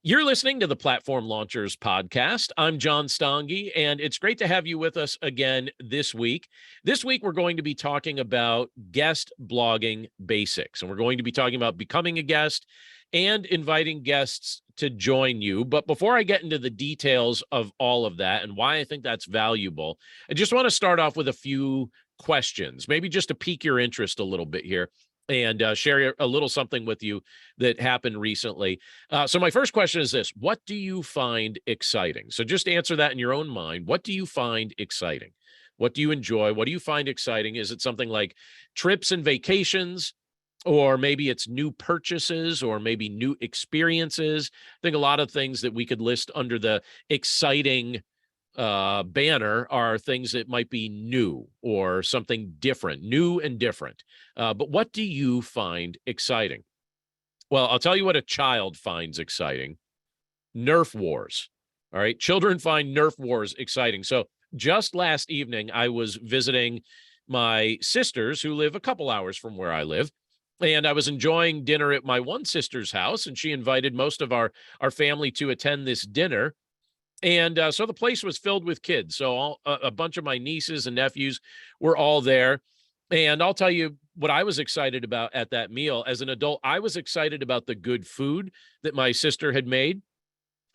You're listening to the Platform Launchers podcast. I'm John Stange, and it's great to have you with us again this week. This week, we're going to be talking about guest blogging basics, and we're going to be talking about becoming a guest and inviting guests to join you. But before I get into the details of all of that and why I think that's valuable, I just want to start off with a few questions, maybe just to pique your interest a little bit here and share a little something with you that happened recently. So my first question is this: what do you find exciting? So just answer that in your own mind. What do you find exciting? What do you enjoy? What do you find exciting? Is it something like trips and vacations? Or maybe it's new purchases or maybe new experiences. I think a lot of things that we could list under the exciting banner are things that might be new or something different, new and different. But what do you find exciting? Well, I'll tell you what a child finds exciting: Nerf wars. All right. Children find Nerf wars exciting. So just last evening, I was visiting my sisters who live a couple hours from where I live. And I was enjoying dinner at my one sister's house, and she invited most of our family to attend this dinner. And so the place was filled with kids. So a bunch of my nieces and nephews were all there. And I'll tell you what I was excited about at that meal. As an adult, I was excited about the good food that my sister had made.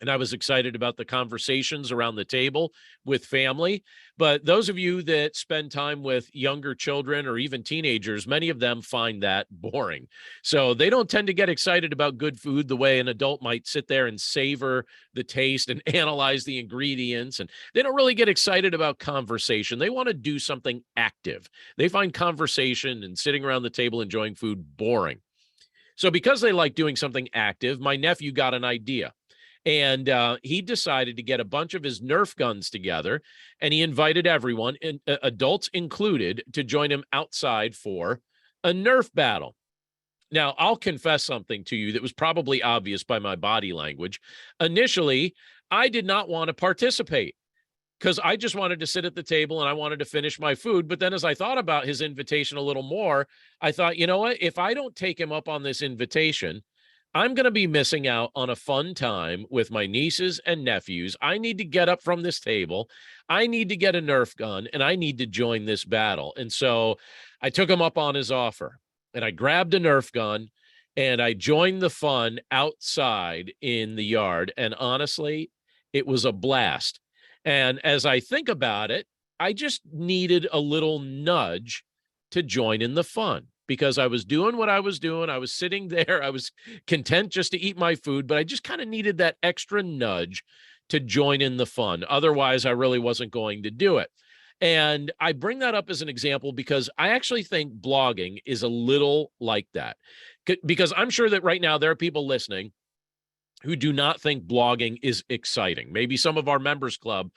And I was excited about the conversations around the table with family. But those of you that spend time with younger children or even teenagers, many of them find that boring. So they don't tend to get excited about good food the way an adult might sit there and savor the taste and analyze the ingredients. And they don't really get excited about conversation. They want to do something active. They find conversation and sitting around the table enjoying food boring. So because they like doing something active, my nephew got an idea. And he decided to get a bunch of his Nerf guns together, and he invited everyone, adults included, to join him outside for a Nerf battle. Now, I'll confess something to you that was probably obvious by my body language. Initially, I did not want to participate because I just wanted to sit at the table and I wanted to finish my food. But then as I thought about his invitation a little more, I thought, you know what? If I don't take him up on this invitation, I'm going to be missing out on a fun time with my nieces and nephews. I need to get up from this table. I need to get a Nerf gun, and I need to join this battle. And so I took him up on his offer, and I grabbed a Nerf gun, and I joined the fun outside in the yard. And honestly, it was a blast. And as I think about it, I just needed a little nudge to join in the fun, because I was doing what I was doing. I was sitting there. I was content just to eat my food, but I just kind of needed that extra nudge to join in the fun. Otherwise, I really wasn't going to do it. And I bring that up as an example because I actually think blogging is a little like that. Because I'm sure that right now there are people listening who do not think blogging is exciting. Maybe some of our members club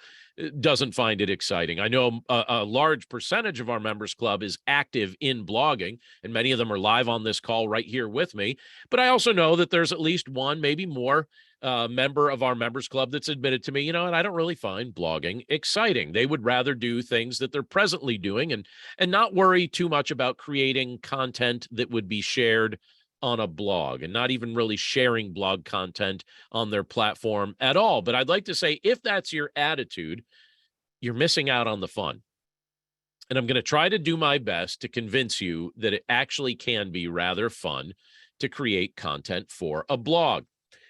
doesn't find it exciting. I know a large percentage of our members club is active in blogging, and many of them are live on this call right here with me. But I also know that there's at least one, maybe more, member of our members club that's admitted to me, you know, and I don't really find blogging exciting. They would rather do things that they're presently doing and not worry too much about creating content that would be shared on a blog, and not even really sharing blog content on their platform at all. But I'd like to say, if that's your attitude, you're missing out on the fun. And I'm going to try to do my best to convince you that it actually can be rather fun to create content for a blog.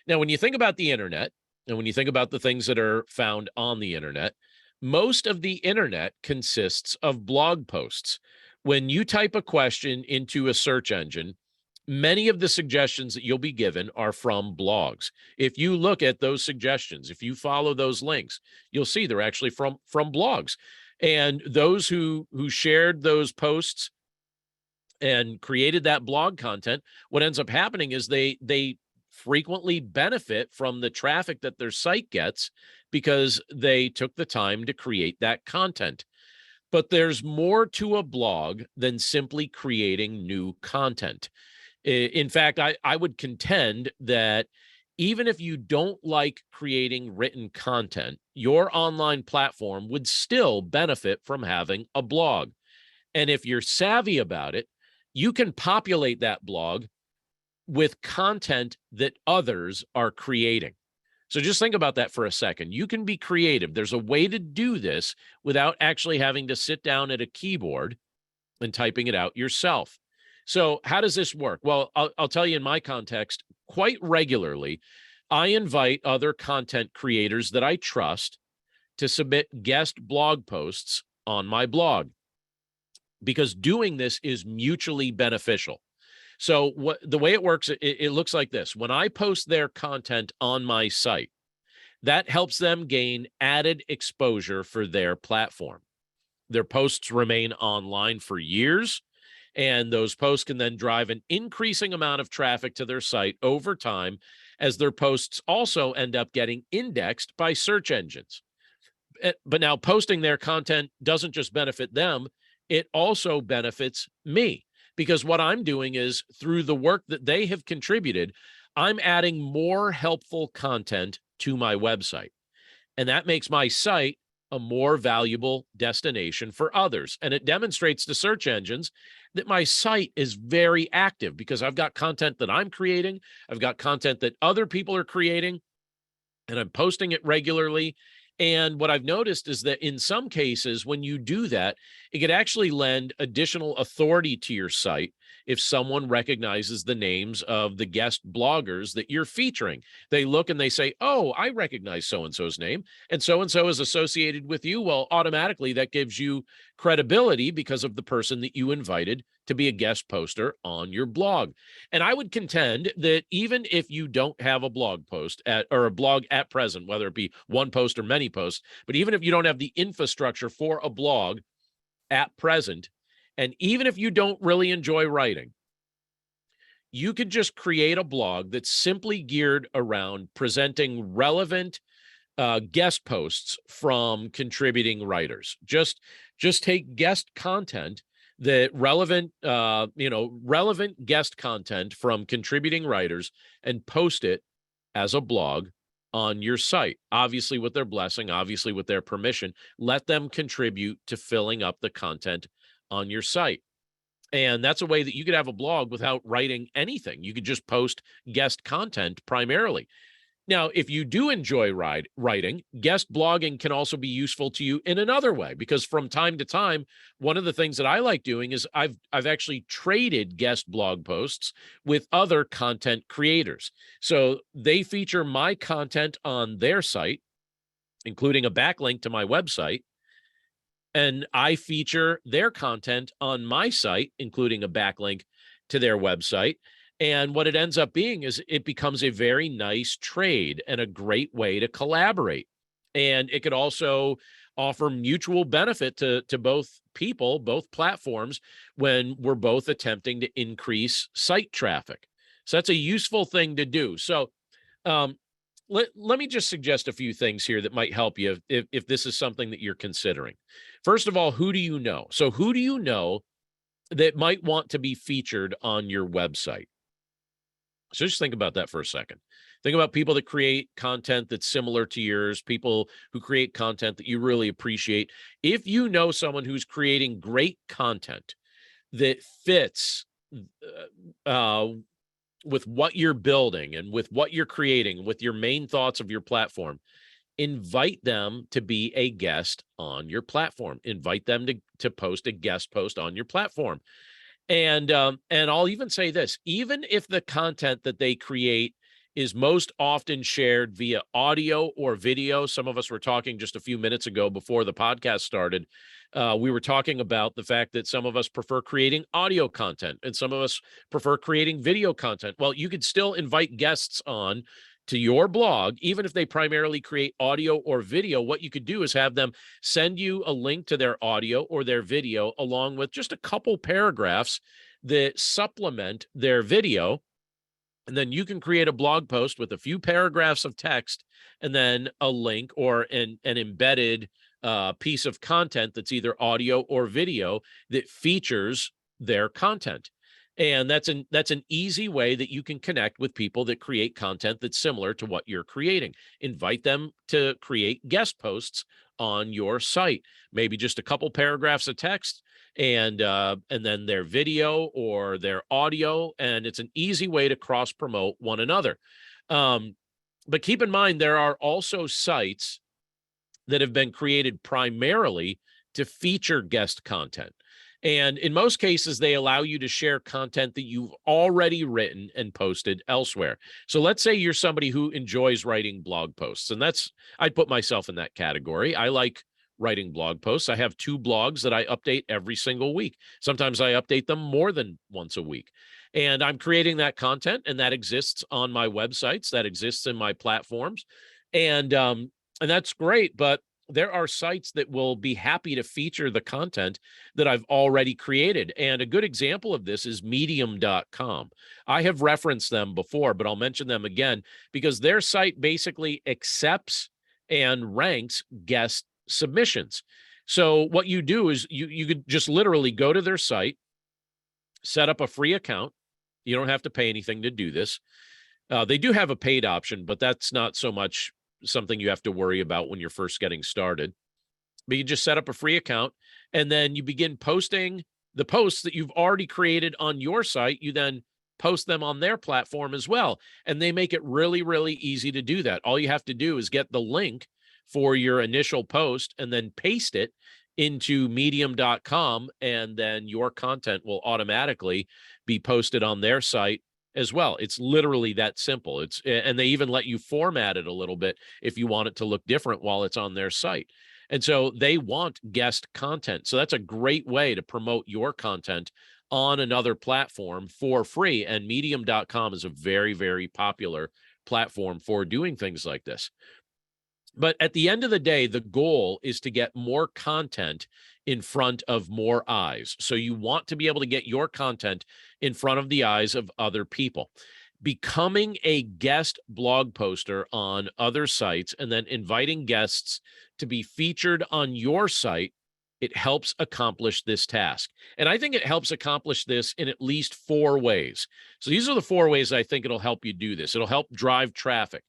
Now, when you think about the internet, and when you think about the things that are found on the internet, most of the internet consists of blog posts. When you type a question into a search engine, many of the suggestions that you'll be given are from blogs. If you look at those suggestions, if you follow those links, you'll see they're actually from blogs. And those who shared those posts and created that blog content, what ends up happening is they frequently benefit from the traffic that their site gets because they took the time to create that content. But there's more to a blog than simply creating new content. In fact, I would contend that even if you don't like creating written content, your online platform would still benefit from having a blog. And if you're savvy about it, you can populate that blog with content that others are creating. So just think about that for a second. You can be creative. There's a way to do this without actually having to sit down at a keyboard and typing it out yourself. So how does this work? Well, I'll tell you in my context, quite regularly, I invite other content creators that I trust to submit guest blog posts on my blog, because doing this is mutually beneficial. So the way it works, it looks like this. When I post their content on my site, that helps them gain added exposure for their platform. Their posts remain online for years, and those posts can then drive an increasing amount of traffic to their site over time, as their posts also end up getting indexed by search engines. But now posting their content doesn't just benefit them, it also benefits me, because what I'm doing is, through the work that they have contributed, I'm adding more helpful content to my website. And that makes my site a more valuable destination for others. And it demonstrates to search engines that my site is very active, because I've got content that I'm creating, I've got content that other people are creating, and I'm posting it regularly. And what I've noticed is that in some cases, when you do that, it could actually lend additional authority to your site if someone recognizes the names of the guest bloggers that you're featuring. They look and they say, oh, I recognize so-and-so's name, and so is associated with you. Well, automatically that gives you credibility because of the person that you invited to be a guest poster on your blog. And I would contend that even if you don't have a blog post or a blog at present, whether it be one post or many posts, but even if you don't have the infrastructure for a blog at present, and even if you don't really enjoy writing, you could just create a blog that's simply geared around presenting relevant guest posts from contributing writers. Just take guest content, the relevant guest content from contributing writers, and post it as a blog on your site, obviously with their blessing, obviously with their permission. Let them contribute to filling up the content on your site. And that's a way that you could have a blog without writing anything. You could just post guest content primarily. Now, if you do enjoy writing, guest blogging can also be useful to you in another way, because from time to time, one of the things that I like doing is I've actually traded guest blog posts with other content creators. So they feature my content on their site, including a backlink to my website, and I feature their content on my site, including a backlink to their website. And what it ends up being is it becomes a very nice trade and a great way to collaborate. And it could also offer mutual benefit to both people, both platforms, when we're both attempting to increase site traffic. So that's a useful thing to do. So let me just suggest a few things here that might help you if this is something that you're considering. First of all, who do you know? So who do you know that might want to be featured on your website? So just think about that for a second. Think about people that create content that's similar to yours, people who create content that you really appreciate. If you know someone who's creating great content that fits with what you're building and with what you're creating, with your main thoughts of your platform, invite them to be a guest on your platform. Invite them to post a guest post on your platform. And I'll even say this, even if the content that they create is most often shared via audio or video. Some of us were talking just a few minutes ago before the podcast started. We were talking about the fact that some of us prefer creating audio content and some of us prefer creating video content. Well, you could still invite guests on to your blog, even if they primarily create audio or video. What you could do is have them send you a link to their audio or their video, along with just a couple paragraphs that supplement their video. And then you can create a blog post with a few paragraphs of text and then a link or an embedded piece of content that's either audio or video that features their content. And that's an easy way that you can connect with people that create content that's similar to what you're creating. Invite them to create guest posts on your site, maybe just a couple paragraphs of text and then their video or their audio. And it's an easy way to cross promote one another. But keep in mind, there are also sites that have been created primarily to feature guest content. And in most cases, they allow you to share content that you've already written and posted elsewhere. So let's say you're somebody who enjoys writing blog posts, and I'd put myself in that category. I like writing blog posts. I have 2 blogs that I update every single week. Sometimes I update them more than once a week. And I'm creating that content, and that exists on my websites, that exists in my platforms. And that's great, but there are sites that will be happy to feature the content that I've already created. And a good example of this is medium.com. I have referenced them before, but I'll mention them again because their site basically accepts and ranks guest submissions. So what you do is you could just literally go to their site, set up a free account. You don't have to pay anything to do this. They do have a paid option, but that's not so much something you have to worry about when you're first getting started. But you just set up a free account and then you begin posting the posts that you've already created on your site. You then post them on their platform as well. And they make it really, really easy to do that. All you have to do is get the link for your initial post and then paste it into medium.com, and then your content will automatically be posted on their site as well. It's literally that simple. And they even let you format it a little bit if you want it to look different while it's on their site. And so they want guest content. So that's a great way to promote your content on another platform for free. And medium.com is a very, very popular platform for doing things like this. But at the end of the day, the goal is to get more content in front of more eyes. So you want to be able to get your content in front of the eyes of other people. Becoming a guest blog poster on other sites and then inviting guests to be featured on your site, it helps accomplish this task. And I think it helps accomplish this in at least 4 ways. So these are the 4 ways I think it'll help you do this. It'll help drive traffic,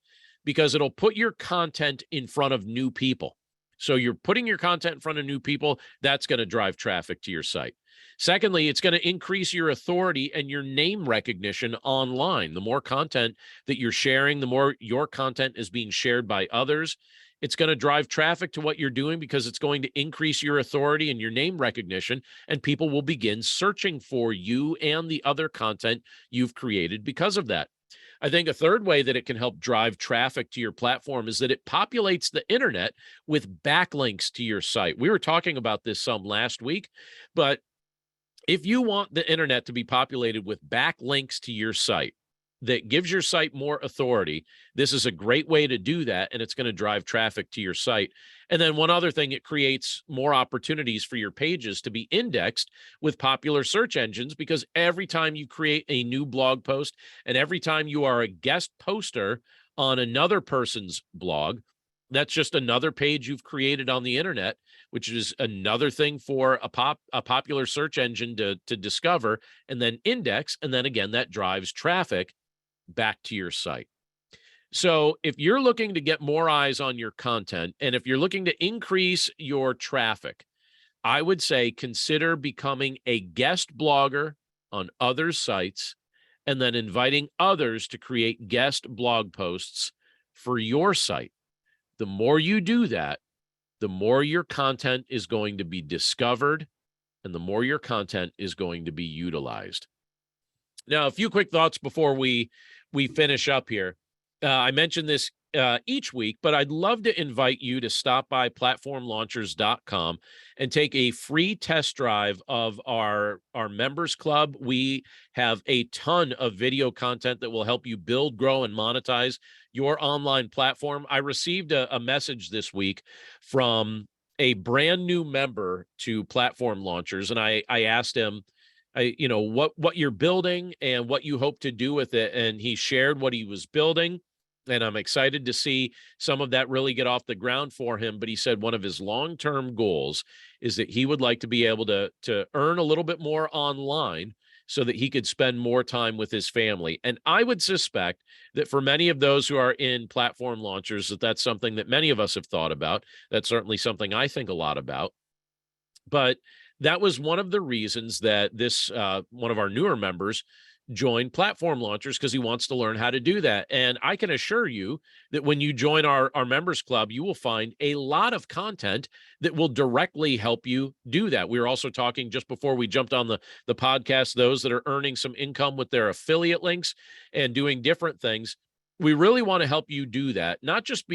because it'll put your content in front of new people. So you're putting your content in front of new people, that's going to drive traffic to your site. Secondly, it's going to increase your authority and your name recognition online. The more content that you're sharing, the more your content is being shared by others. It's going to drive traffic to what you're doing because it's going to increase your authority and your name recognition, and people will begin searching for you and the other content you've created because of that. I think a third way that it can help drive traffic to your platform is that it populates the internet with backlinks to your site. We were talking about this some last week, but if you want the internet to be populated with backlinks to your site that gives your site more authority, this is a great way to do that, and it's going to drive traffic to your site. And then one other thing, it creates more opportunities for your pages to be indexed with popular search engines, because every time you create a new blog post and every time you are a guest poster on another person's blog, that's just another page you've created on the internet, which is another thing for a popular search engine to discover and then index. And then again, that drives traffic back to your site. So if you're looking to get more eyes on your content, and if you're looking to increase your traffic, I would say consider becoming a guest blogger on other sites and then inviting others to create guest blog posts for your site. The more you do that, the more your content is going to be discovered and the more your content is going to be utilized. Now, a few quick thoughts before we finish up here. I mentioned this each week, but I'd love to invite you to stop by platformlaunchers.com and take a free test drive of our members club. We have a ton of video content that will help you build, grow, and monetize your online platform. I received a message this week from a brand new member to Platform Launchers, and I asked him, what you're building and what you hope to do with it. And he shared what he was building. And I'm excited to see some of that really get off the ground for him. But he said one of his long-term goals is that he would like to be able to earn a little bit more online so that he could spend more time with his family. And I would suspect that for many of those who are in Platform Launchers, that's something that many of us have thought about. That's certainly something I think a lot about. But that was one of the reasons that this one of our newer members join Platform Launchers because he wants to learn how to do that. And I can assure you that when you join our members club, you will find a lot of content that will directly help you do that. We were also talking just before we jumped on the podcast, those that are earning some income with their affiliate links and doing different things. We really want to help you do that, not just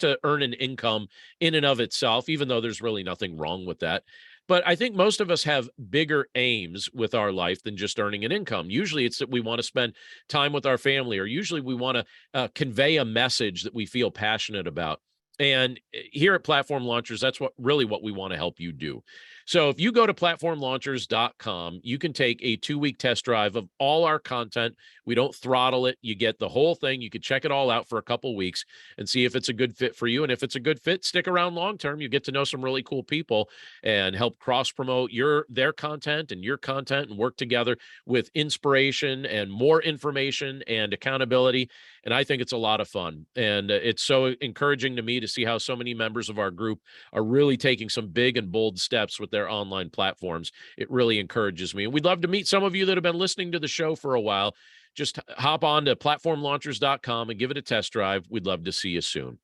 to earn an income in and of itself, even though there's really nothing wrong with that. But I think most of us have bigger aims with our life than just earning an income. Usually it's that we want to spend time with our family, or usually we want to convey a message that we feel passionate about. And here at Platform Launchers, that's what we want to help you do. So if you go to platformlaunchers.com, you can take a 2-week test drive of all our content. We don't throttle it. You get the whole thing. You can check it all out for a couple weeks and see if it's a good fit for you. And if it's a good fit, stick around long term. You get to know some really cool people and help cross promote their content and your content, and work together with inspiration and more information and accountability. And I think it's a lot of fun. And it's so encouraging to me to see how so many members of our group are really taking some big and bold steps with their online platforms. It really encourages me. And we'd love to meet some of you that have been listening to the show for a while. Just hop on to platformlaunchers.com and give it a test drive. We'd love to see you soon.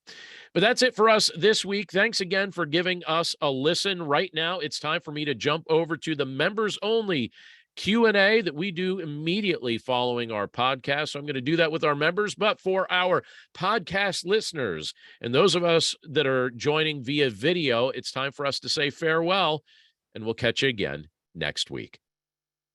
But that's it for us this week. Thanks again for giving us a listen. Right now, it's time for me to jump over to the members only Q&A that we do immediately following our podcast. So I'm going to do that with our members, but for our podcast listeners and those of us that are joining via video, it's time for us to say farewell, and we'll catch you again next week.